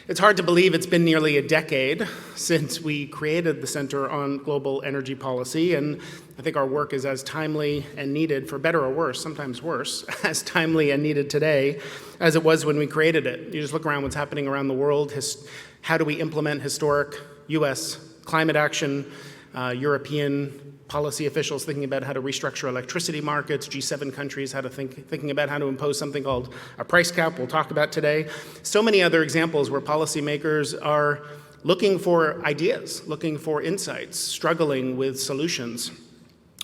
It's hard to believe it's been nearly a decade since we created the Center on Global Energy Policy, and I think our work is as timely and needed, for better or worse, sometimes worse, as timely and needed today as it was when we created it. You just look around what's happening around the world. How do we implement historic U.S. climate action? European policy officials thinking about how to restructure electricity markets, G7 countries thinking about how to impose something called a price cap we'll talk about today. So many other examples where policymakers are looking for ideas, looking for insights, struggling with solutions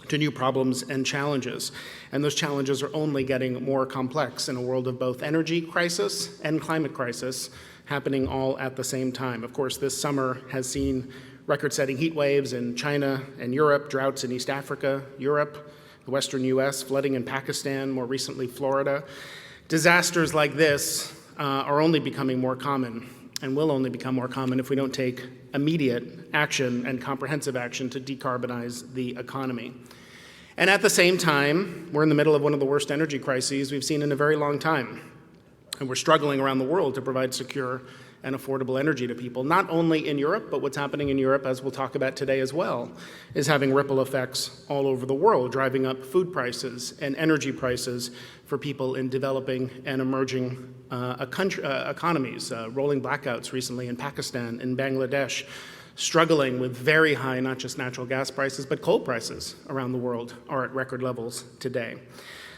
to new problems and challenges. And those challenges are only getting more complex in a world of both energy crisis and climate crisis happening all at the same time. Of course, this summer has seen record-setting heat waves in China and Europe, droughts in East Africa, Europe, the Western US, flooding in Pakistan, more recently Florida. Disasters like this are only becoming more common and will only become more common if we don't take immediate action and comprehensive action to decarbonize the economy. And at the same time, we're in the middle of one of the worst energy crises we've seen in a very long time. And we're struggling around the world to provide secure and affordable energy to people, not only in Europe, but what's happening in Europe, as we'll talk about today as well, is having ripple effects all over the world, driving up food prices and energy prices for people in developing and emerging economies, rolling blackouts recently in Pakistan, in Bangladesh, struggling with very high, not just natural gas prices, but coal prices around the world are at record levels today.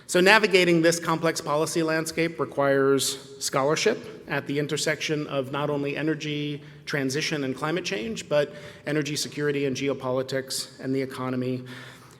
So navigating this complex policy landscape requires scholarship at the intersection of not only energy transition and climate change, but energy security and geopolitics and the economy.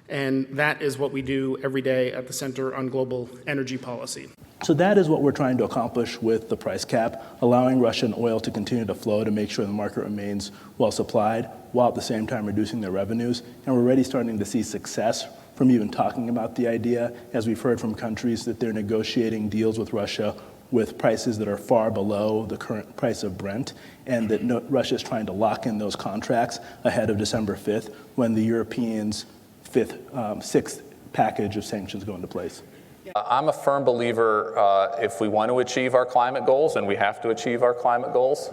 And that is what we do every day at the Center on Global Energy Policy. So that is what we're trying to accomplish with the price cap, allowing Russian oil to continue to flow to make sure the market remains well supplied, while at the same time reducing their revenues. And we're already starting to see success from even talking about the idea, as we've heard from countries that they're negotiating deals with Russia with prices that are far below the current price of Brent, and that Russia is trying to lock in those contracts ahead of December 5th, when the Europeans' sixth package of sanctions go into place. I'm a firm believer if we want to achieve our climate goals, and we have to achieve our climate goals,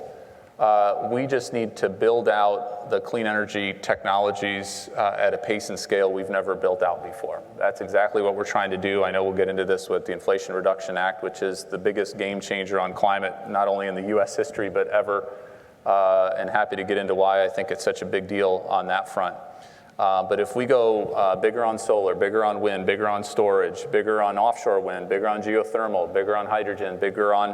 we just need to build out the clean energy technologies at a pace and scale we've never built out before. That's exactly what we're trying to do. I know we'll get into this with the Inflation Reduction Act, which is the biggest game changer on climate, not only in the US history, but ever, and happy to get into why I think it's such a big deal on that front. But if we go bigger on solar, bigger on wind, bigger on storage, bigger on offshore wind, bigger on geothermal, bigger on hydrogen, bigger on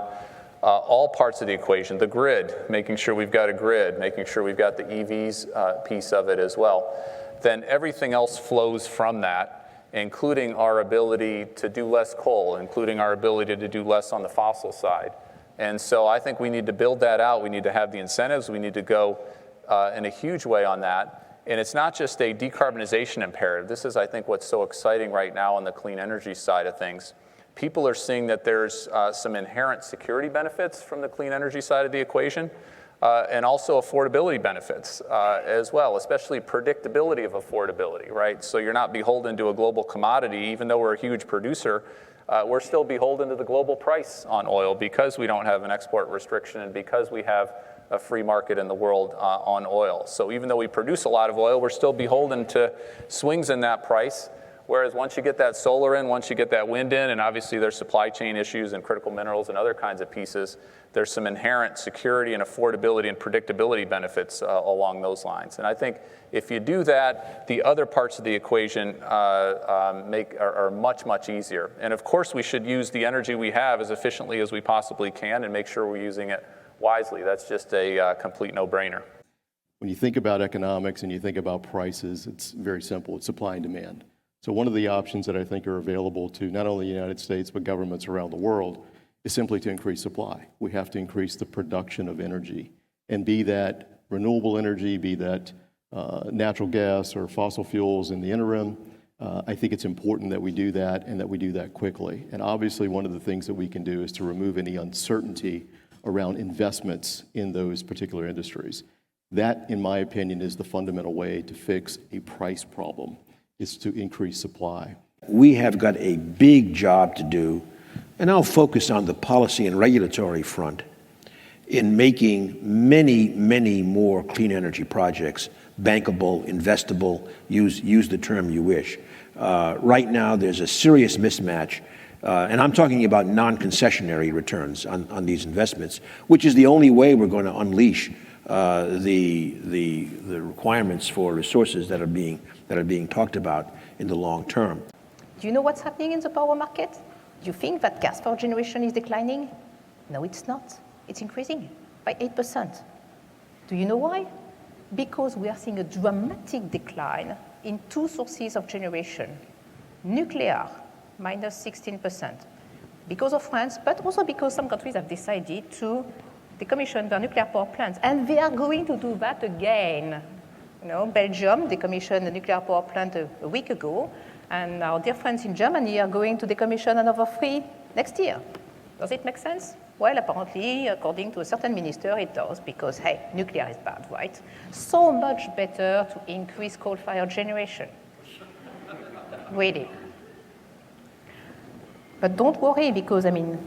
all parts of the equation, the grid, making sure we've got a grid, making sure we've got the EVs piece of it as well, then everything else flows from that, including our ability to do less coal, including our ability to do less on the fossil side. And so I think we need to build that out. We need to have the incentives. We need to go in a huge way on that. And it's not just a decarbonization imperative. This is, I think, what's so exciting right now on the clean energy side of things. People are seeing that there's some inherent security benefits from the clean energy side of the equation, and also affordability benefits as well, especially predictability of affordability, right? So you're not beholden to a global commodity. Even though we're a huge producer, we're still beholden to the global price on oil because we don't have an export restriction and because we have a free market in the world on oil. So even though we produce a lot of oil, we're still beholden to swings in that price. Whereas once you get that solar in, once you get that wind in, and obviously there's supply chain issues and critical minerals and other kinds of pieces, there's some inherent security and affordability and predictability benefits along those lines. And I think if you do that, the other parts of the equation are much, much easier. And of course, we should use the energy we have as efficiently as we possibly can and make sure we're using it wisely. That's just a complete no-brainer. When you think about economics and you think about prices, it's very simple. It's supply and demand. So one of the options that I think are available to not only the United States, but governments around the world is simply to increase supply. We have to increase the production of energy, and be that renewable energy, be that natural gas or fossil fuels in the interim. I think it's important that we do that and that we do that quickly. And obviously one of the things that we can do is to remove any uncertainty around investments in those particular industries. That, in my opinion, is the fundamental way to fix a price problem, is to increase supply. We have got a big job to do, and I'll focus on the policy and regulatory front, in making many, many more clean energy projects bankable, investable, use the term you wish. Right now, there's a serious mismatch, and I'm talking about non-concessionary returns on these investments, which is the only way we're going to unleash the requirements for resources that are being talked about in the long term. Do you know what's happening in the power market? Do you think that gas power generation is declining? No, it's not. It's increasing by 8%. Do you know why? Because we are seeing a dramatic decline in two sources of generation. Nuclear, minus 16%, because of France, but also because some countries have decided to decommission their nuclear power plants, and they are going to do that again. You know, Belgium decommissioned a nuclear power plant a week ago, and our dear friends in Germany are going to decommission another 3 next year. Does it make sense? Well, apparently, according to a certain minister, it does, because, hey, nuclear is bad, right? So much better to increase coal-fired generation. Really. But don't worry, because, I mean,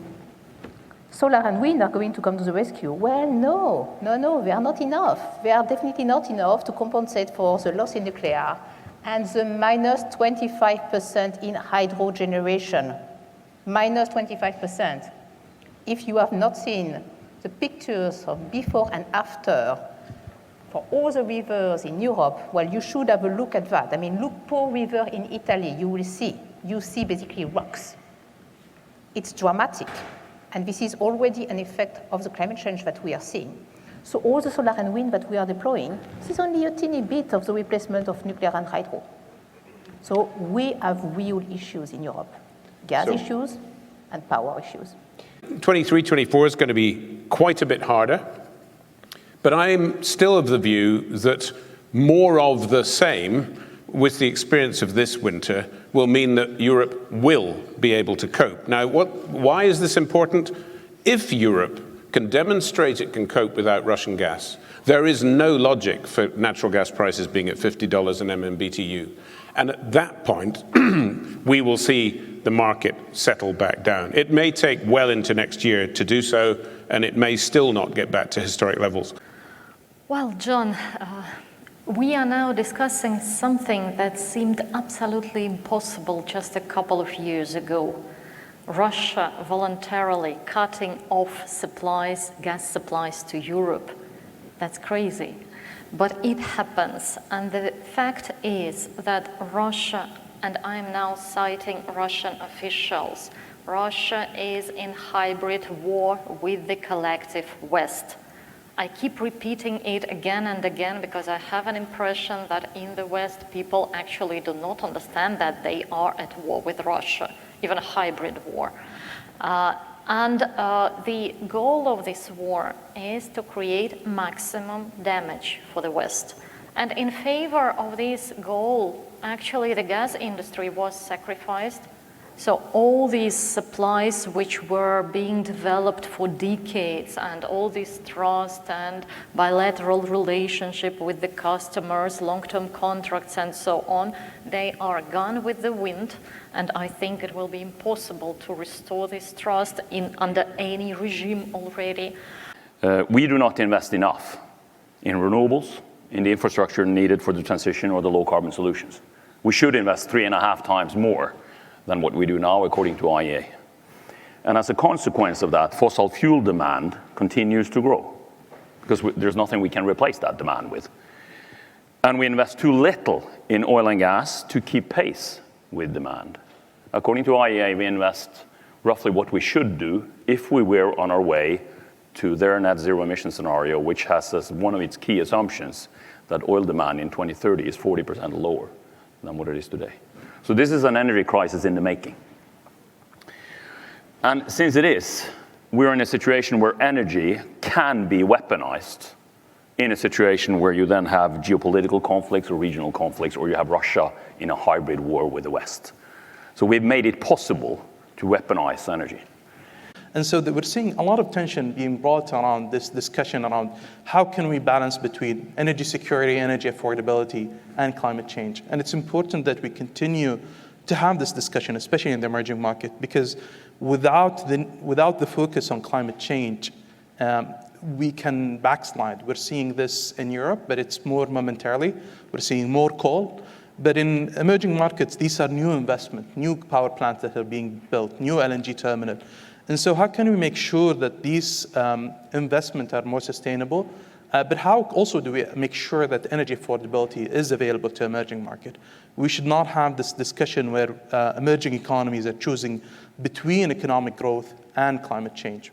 solar and wind are going to come to the rescue. Well, no, they are not enough. They are definitely not enough to compensate for the loss in nuclear and the minus 25% in hydro generation. Minus 25%. If you have not seen the pictures of before and after for all the rivers in Europe, well, you should have a look at that. I mean, look Po River in Italy, you will see. You see basically rocks. It's dramatic. And this is already an effect of the climate change that we are seeing. So all the solar and wind that we are deploying, this is only a teeny bit of the replacement of nuclear and hydro. So we have real issues in Europe. Gas issues and power issues. 23, 24 is going to be quite a bit harder, but I'm still of the view that more of the same with the experience of this winter will mean that Europe will be able to cope. Now, why is this important? If Europe can demonstrate it can cope without Russian gas, there is no logic for natural gas prices being at $50 an MMBTU. And at that point, we will see the market settle back down. It may take well into next year to do so, and it may still not get back to historic levels. Well, John, we are now discussing something that seemed absolutely impossible just a couple of years ago. Russia voluntarily cutting off supplies, gas supplies to Europe. That's crazy. But it happens, and the fact is that Russia, and I'm now citing Russian officials, Russia is in hybrid war with the collective West. I keep repeating it again and again because I have an impression that in the West people actually do not understand that they are at war with Russia, even a hybrid war. The goal of this war is to create maximum damage for the West. And in favor of this goal, actually the gas industry was sacrificed. So all these supplies which were being developed for decades and all this trust and bilateral relationship with the customers, long-term contracts and so on, they are gone with the wind. And I think it will be impossible to restore this trust under any regime already. We do not invest enough in renewables, in the infrastructure needed for the transition or the low-carbon solutions. We should invest 3.5 times more than what we do now, according to IEA. And as a consequence of that, fossil fuel demand continues to grow because there's nothing we can replace that demand with. And we invest too little in oil and gas to keep pace with demand. According to IEA, we invest roughly what we should do if we were on our way to their net zero emission scenario, which has as one of its key assumptions that oil demand in 2030 is 40% lower than what it is today. So this is an energy crisis in the making. And since it is, we're in a situation where energy can be weaponized in a situation where you then have geopolitical conflicts or regional conflicts, or you have Russia in a hybrid war with the West. So we've made it possible to weaponize energy. And so we're seeing a lot of tension being brought around this discussion around how can we balance between energy security, energy affordability, and climate change. And it's important that we continue to have this discussion, especially in the emerging market, because without the focus on climate change, we can backslide. We're seeing this in Europe, but it's more momentarily. We're seeing more coal. But in emerging markets, these are new investment, new power plants that are being built, new LNG terminal. And so how can we make sure that these investments are more sustainable? But how also do we make sure that energy affordability is available to emerging market? We should not have this discussion where emerging economies are choosing between economic growth and climate change.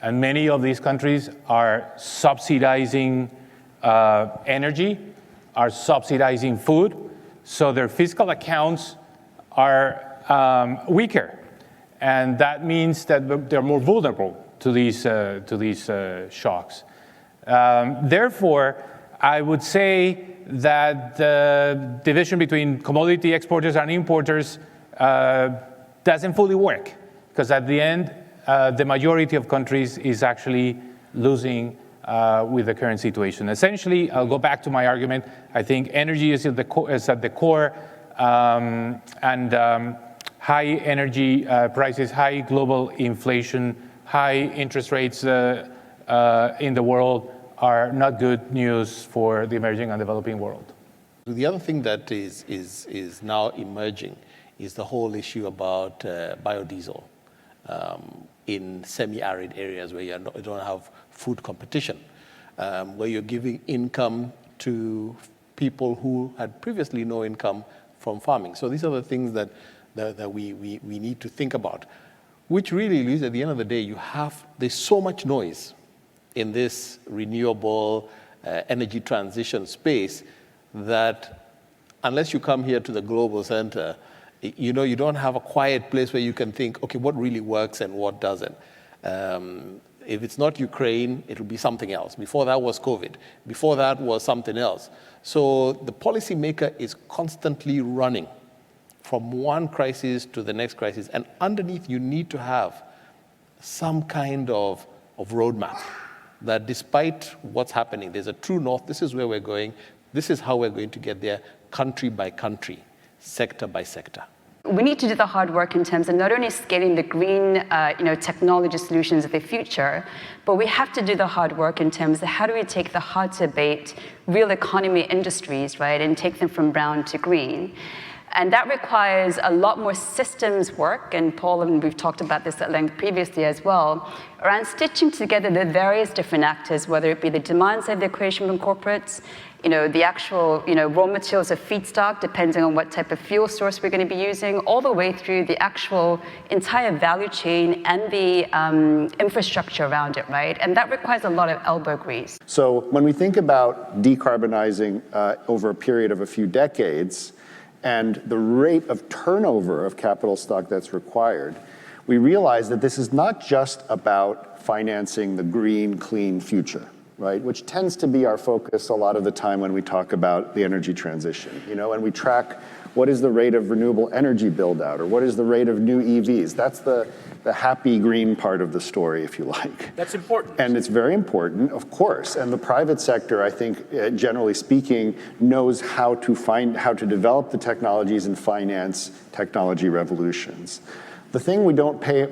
And many of these countries are subsidizing energy, are subsidizing food, so their fiscal accounts are weaker. And that means that they're more vulnerable to these shocks. Therefore, I would say that the division between commodity exporters and importers doesn't fully work, because at the end, the majority of countries is actually losing with the current situation. Essentially, I'll go back to my argument. I think energy is at the core, and high energy prices, high global inflation, high interest rates in the world are not good news for the emerging and developing world. The other thing that is now emerging is the whole issue about biodiesel in semi-arid areas where you don't have food competition, where you're giving income to people who had previously no income from farming. So these are the things that we need to think about, which really is, at the end of the day, there's so much noise in this renewable energy transition space that unless you come here to the global center, you don't have a quiet place where you can think, okay, what really works and what doesn't. If it's not Ukraine, it'll be something else. Before that was COVID. Before that was something else. So the policymaker is constantly running from one crisis to the next crisis. And underneath, you need to have some kind of roadmap that despite what's happening, there's a true north. This is where we're going. This is how we're going to get there, country by country, sector by sector. We need to do the hard work in terms of not only scaling the green technology solutions of the future, but we have to do the hard work in terms of how do we take the hard to abate real economy industries, right, and take them from brown to green. And that requires a lot more systems work, and Paul, and we've talked about this at length previously as well, around stitching together the various different actors, whether it be the demand side of the equation from corporates, the actual raw materials of feedstock, depending on what type of fuel source we're going to be using, all the way through the actual entire value chain and the infrastructure around it, right? And that requires a lot of elbow grease. So when we think about decarbonizing over a period of a few decades, and the rate of turnover of capital stock that's required, we realize that this is not just about financing the green, clean future, right? Which tends to be our focus a lot of the time when we talk about the energy transition, and we track what is the rate of renewable energy build out, or what is the rate of new EVs. That's the happy green part of the story, if you like. That's important. And it's very important, of course. And the private sector, I think, generally speaking, knows how to develop the technologies and finance technology revolutions. The thing we don't pay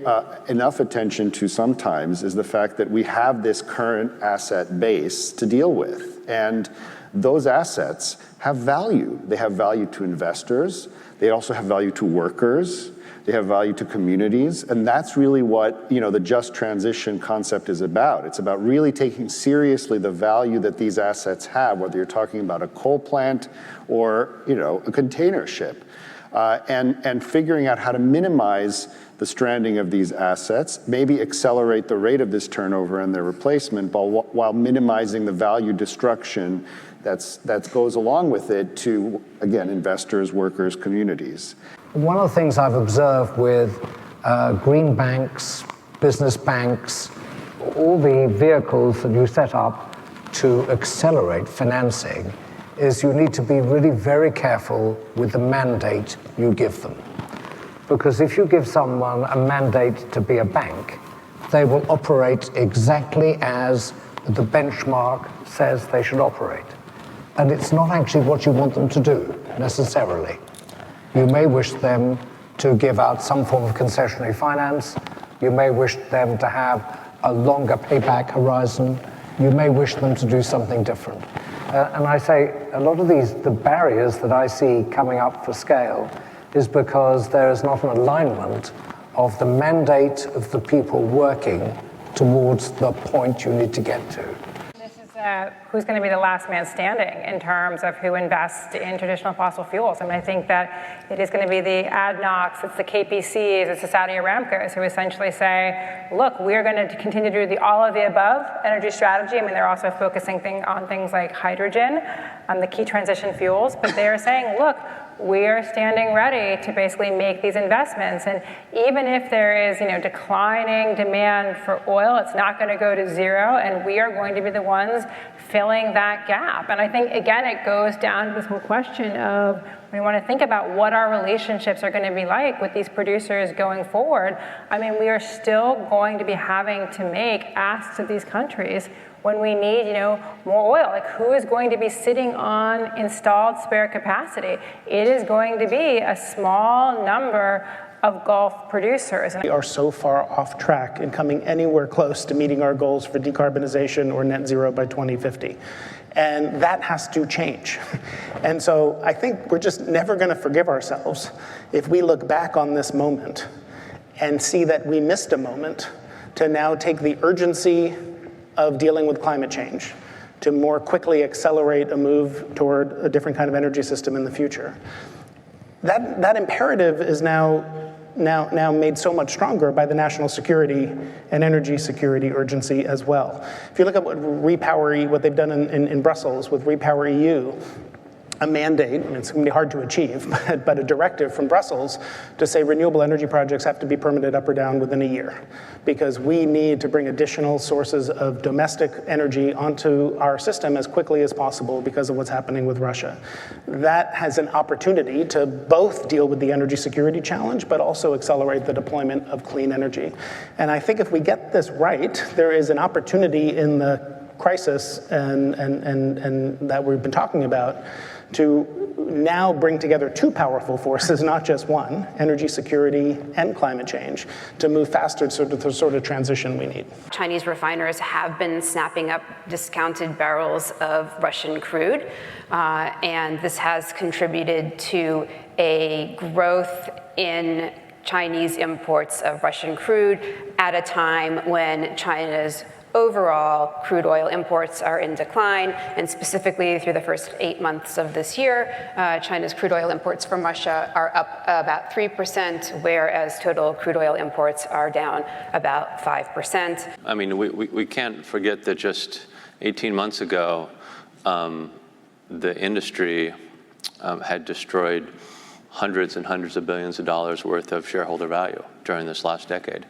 enough attention to sometimes is the fact that we have this current asset base to deal with. And those assets have value. They have value to investors. They also have value to workers. They have value to communities. And that's really what the just transition concept is about. It's about really taking seriously the value that these assets have, whether you're talking about a coal plant or a container ship. And figuring out how to minimize the stranding of these assets, maybe accelerate the rate of this turnover and their replacement while minimizing the value destruction that goes along with it to, again, investors, workers, communities. One of the things I've observed with green banks, business banks, all the vehicles that you set up to accelerate financing is you need to be really very careful with the mandate you give them. Because if you give someone a mandate to be a bank, they will operate exactly as the benchmark says they should operate. And it's not actually what you want them to do, necessarily. You may wish them to give out some form of concessionary finance. You may wish them to have a longer payback horizon, you may wish them to do something different. And I say a lot of the barriers that I see coming up for scale is because there is not an alignment of the mandate of the people working towards the point you need to get to. Who's going to be the last man standing in terms of who invests in traditional fossil fuels. I mean, I think that it is going to be the ADNOCs, it's the KPCs, it's the Saudi Aramcos who essentially say, look, we're going to continue to do the all of the above energy strategy. I mean, they're also focusing on things like hydrogen, the key transition fuels, but they're saying, look, we're standing ready to basically make these investments. And even if there is, declining demand for oil, it's not going to go to zero, and we are going to be the ones filling that gap. And I think, again, it goes down to this whole question of we want to think about what our relationships are going to be like with these producers going forward. I mean, we are still going to be having to make asks of these countries when we need, more oil. Like, who is going to be sitting on installed spare capacity? It is going to be a small number of Gulf producers. We are so far off track in coming anywhere close to meeting our goals for decarbonization or net zero by 2050. And that has to change. And so I think we're just never going to forgive ourselves if we look back on this moment and see that we missed a moment to now take the urgency of dealing with climate change to more quickly accelerate a move toward a different kind of energy system in the future. That imperative is now made so much stronger by the national security and energy security urgency as well. If you look at what they've done in Brussels with Repower EU, a mandate, and it's going to be hard to achieve, but a directive from Brussels to say renewable energy projects have to be permitted up or down within a year, because we need to bring additional sources of domestic energy onto our system as quickly as possible because of what's happening with Russia. That has an opportunity to both deal with the energy security challenge, but also accelerate the deployment of clean energy. And I think if we get this right, there is an opportunity in the crisis and that we've been talking about to now bring together two powerful forces, not just one, energy security and climate change, to move faster to the sort of transition we need. Chinese refiners have been snapping up discounted barrels of Russian crude, and this has contributed to a growth in Chinese imports of Russian crude at a time when China's overall crude oil imports are in decline, and specifically through the first 8 months of this year, China's crude oil imports from Russia are up about 3%, whereas total crude oil imports are down about 5%. I mean, we can't forget that just 18 months ago, the industry had destroyed hundreds and hundreds of billions of dollars worth of shareholder value during this last decade.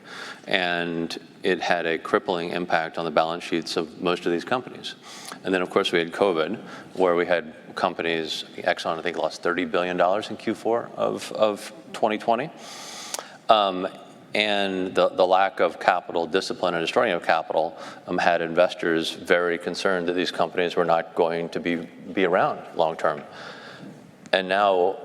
And it had a crippling impact on the balance sheets of most of these companies. And then, of course, we had COVID, where we had companies, Exxon, I think, lost $30 billion in Q4 of 2020. And the lack of capital discipline and destroying of capital had investors very concerned that these companies were not going to be around long term. And now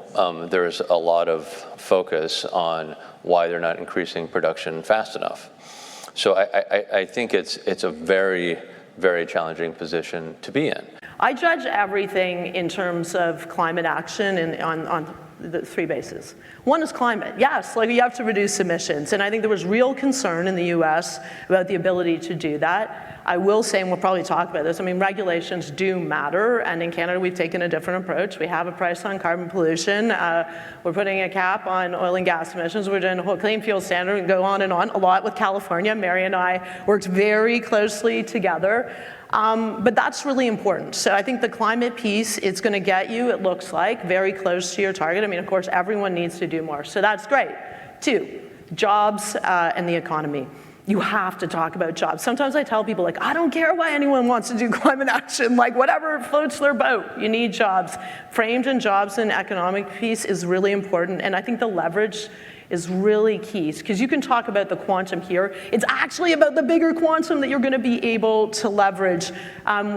there's a lot of focus on why they're not increasing production fast enough. So I think it's a very, very challenging position to be in. I judge everything in terms of climate action and on the three bases. One is climate. Yes, like you have to reduce emissions. And I think there was real concern in the US about the ability to do that. I will say, and we'll probably talk about this, I mean, regulations do matter. And in Canada, we've taken a different approach. We have a price on carbon pollution. We're putting a cap on oil and gas emissions. We're doing a whole clean fuel standard and go on a lot with California. Mary and I worked very closely together. But that's really important. So I think the climate piece, it's going to get you, it looks like, very close to your target. I mean, of course, everyone needs to do more. So that's great. 2, jobs and the economy. You have to talk about jobs. Sometimes I tell people, like, I don't care why anyone wants to do climate action, like whatever floats their boat, you need jobs. Framed in jobs and economic piece is really important. And I think the leverage is really key, because you can talk about the quantum here. It's actually about the bigger quantum that you're going to be able to leverage.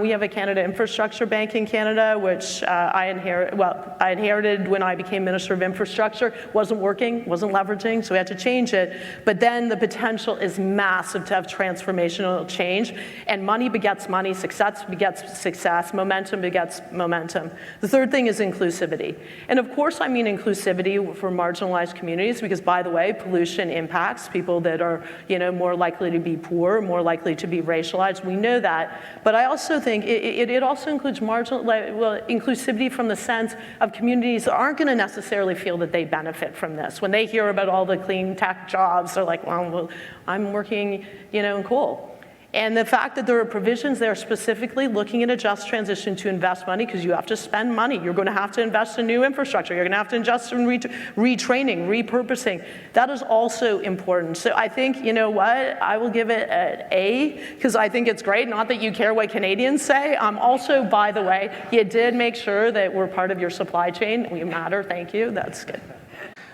We have a Canada Infrastructure Bank in Canada, which I inherited when I became Minister of Infrastructure. Wasn't working, wasn't leveraging, so we had to change it. But then the potential is massive to have transformational change, and money begets money, success begets success, momentum begets momentum. The third thing is inclusivity. And of course I mean inclusivity for marginalized communities, because by the way, pollution impacts people that are, more likely to be poor, more likely to be racialized. We know that. But I also think it also includes inclusivity from the sense of communities that aren't going to necessarily feel that they benefit from this. When they hear about all the clean tech jobs, they're like, well, I'm working, in coal. And the fact that there are provisions there specifically looking at a just transition to invest money, because you have to spend money. You're going to have to invest in new infrastructure. You're going to have to invest in retraining, repurposing. That is also important. So I think, I will give it an A, because I think it's great. Not that you care what Canadians say. Also, by the way, you did make sure that we're part of your supply chain. We matter. Thank you. That's good.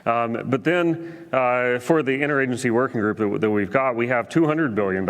But then for the interagency working group that we've got, we have $200 billion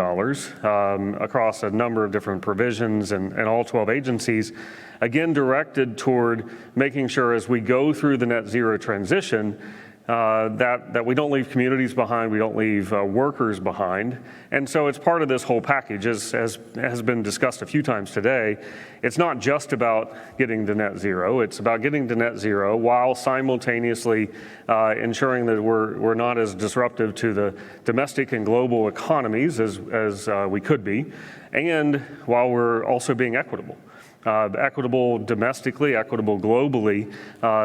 across a number of different provisions and all 12 agencies, again directed toward making sure as we go through the net zero transition that we don't leave communities behind, we don't leave workers behind. And so it's part of this whole package, as has been discussed a few times today. It's not just about getting to net zero, it's about getting to net zero while simultaneously ensuring that we're not as disruptive to the domestic and global economies as we could be, and while we're also being equitable. Equitable domestically, equitable globally,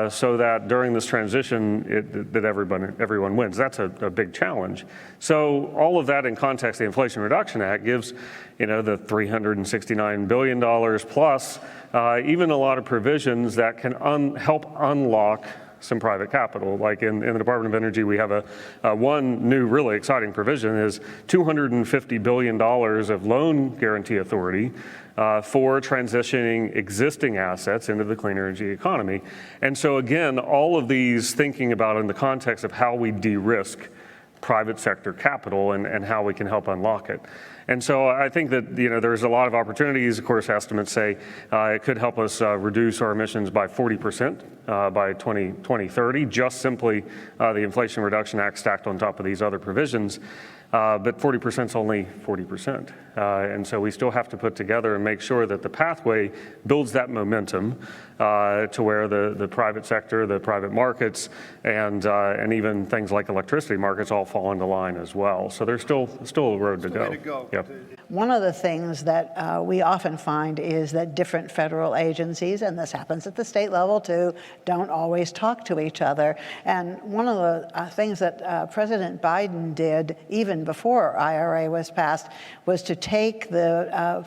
so that during this transition that everyone wins. That's a big challenge. So all of that in context, the Inflation Reduction Act gives, the $369 billion plus, even a lot of provisions that can help unlock some private capital. Like in the Department of Energy, we have one new really exciting provision is $250 billion of loan guarantee authority for transitioning existing assets into the clean energy economy. And so again, all of these thinking about in the context of how we de-risk private sector capital and how we can help unlock it. And so I think that there's a lot of opportunities. Of course, estimates say it could help us reduce our emissions by 40% by 2030, just simply the Inflation Reduction Act stacked on top of these other provisions. But 40% is only 40%. And so we still have to put together and make sure that the pathway builds that momentum to where the private sector, the private markets, and even things like electricity markets all fall into line as well. So there's still a road to go. Yep. One of the things that we often find is that different federal agencies, and this happens at the state level too, don't always talk to each other. And one of the things that President Biden did even before IRA was passed was to take the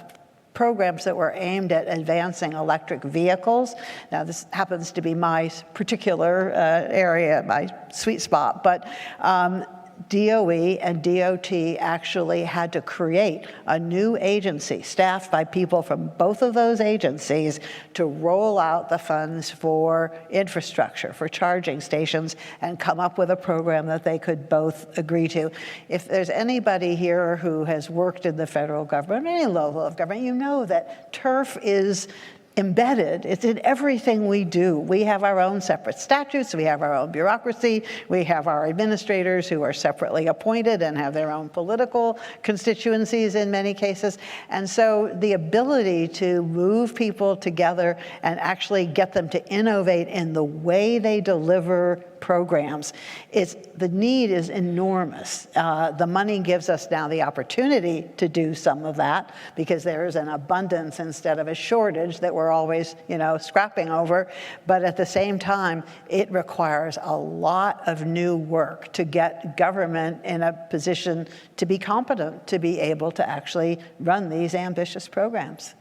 programs that were aimed at advancing electric vehicles. Now, this happens to be my particular area, my sweet spot, but DOE and DOT actually had to create a new agency staffed by people from both of those agencies to roll out the funds for infrastructure, for charging stations, and come up with a program that they could both agree to. If there's anybody here who has worked in the federal government, any level of government, you know that turf is embedded. It's in everything we do. We have our own separate statutes, we have our own bureaucracy, we have our administrators who are separately appointed and have their own political constituencies in many cases. And so the ability to move people together and actually get them to innovate in the way they deliver programs, the need is enormous. The money gives us now the opportunity to do some of that because there is an abundance instead of a shortage that we're always, scrapping over. But at the same time, it requires a lot of new work to get government in a position to be competent, to be able to actually run these ambitious programs.